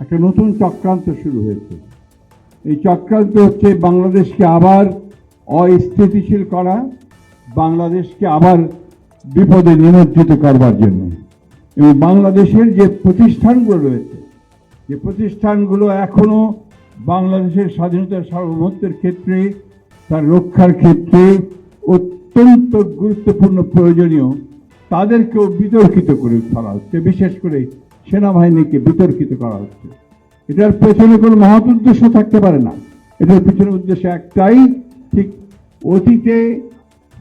একটা নতুন চক্রান্ত শুরু হয়েছে। এই চক্রান্ত হচ্ছে বাংলাদেশকে আবার অস্থিতিশীল করা, বাংলাদেশকে আবার বিপদে নিমজ্জিত করবার জন্য। এবং বাংলাদেশের যে প্রতিষ্ঠানগুলো রয়েছে, যে প্রতিষ্ঠানগুলো এখনো বাংলাদেশের স্বাধীনতার সার্বভৌমত্বের ক্ষেত্রে, তার রক্ষার ক্ষেত্রে অত্যন্ত গুরুত্বপূর্ণ প্রয়োজনীয়, তাদেরকেও বিতর্কিত করে ফেলা হচ্ছে। বিশেষ করে সেনাবাহিনীকে বিতর্কিত করা হচ্ছে। এটার পেছনে কোনো মহৎ উদ্দেশ্য থাকতে পারে না। এটার পিছনে উদ্দেশ্য একটাই, ঠিক অতীতে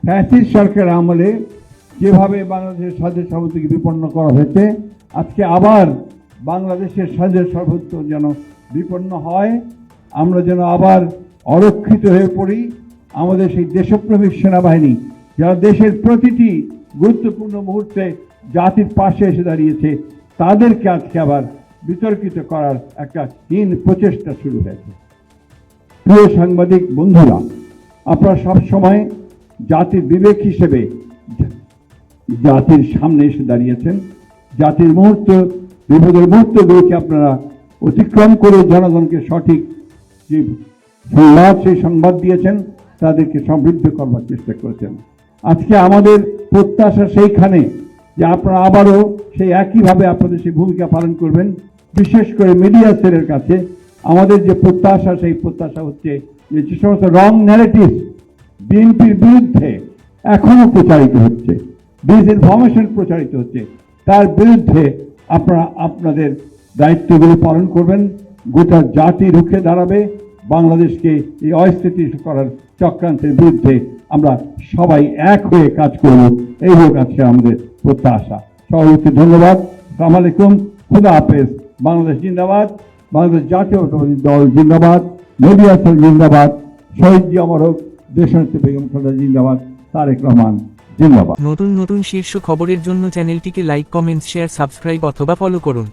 ফ্যাসিস্ট সরকার আমলে যেভাবে বাংলাদেশের স্বাধীনতা সার্বভৌমত্বকে বিপন্ন করা হয়েছে, আজকে আবার বাংলাদেশের স্বাধীনতা সার্বভৌমত্ব যেন বিপন্ন হয়, আমরা যেন আবার অরক্ষিত হয়ে পড়ি। আমাদের সেই দেশপ্রেমিক সেনাবাহিনী, যারা দেশের প্রতিটি গুরুত্বপূর্ণ মুহূর্তে জাতির পাশে এসে দাঁড়িয়েছে, তাদেরকে আজকে আবার বিতর্কিত করার একটা হীন প্রচেষ্টা শুরু হয়েছে। প্রিয় সাংবাদিক বন্ধুরা, আপনারা সবসময় জাতির বিবেক হিসেবে জাতির সামনে এসে দাঁড়িয়েছেন। জাতির বিপদের মুহূর্তগুলোকে আপনারা অতিক্রম করে জনগণকে সঠিক যে সংবাদ, সেই সংবাদ দিয়েছেন, তাদেরকে সমৃদ্ধ করবার চেষ্টা করেছেন। আজকে আমাদের প্রত্যাশা সেইখানে যে আপনারা আবারও সেই একইভাবে আপনাদের সেই ভূমিকা পালন করবেন। বিশেষ করে মিডিয়া সেলের কাছে আমাদের যে প্রত্যাশা, সেই প্রত্যাশা হচ্ছে যে সমস্ত রং ন্যারেটিভ বিএনপির বিরুদ্ধে এখনো প্রচারিত হচ্ছে, ডিসইনফরমেশন প্রচারিত হচ্ছে, তার বিরুদ্ধে আপনারা আপনাদের দায়িত্বগুলো পালন করবেন। গোটা জাতি রুখে দাঁড়াবে। বাংলাদেশকে এই অস্থিতিশীল করার চক্রান্তের বিরুদ্ধে আমরা সবাই এক হয়ে কাজ করব, এই হোক আজকে আমাদের প্রত্যাশা। সবাইকে ধন্যবাদ। আসসালামু আলাইকুম, খুদা হাফেজ। বাংলাদেশ জিন্দাবাদ, বাংলাদেশ জাতীয়তাবাদী দল জিন্দাবাদ, মিডিয়া সেল জিন্দাবাদ, শহীদ জি অমর হোক, দেশনেত্রী বেগম খালেদা জিন্দাবাদ, তারেক রহমান জিন্দাবাদ। নতুন নতুন শীর্ষ খবরের জন্য চ্যানেলটিকে লাইক, কমেন্টস, শেয়ার, সাবস্ক্রাইব অথবা ফলো করুন।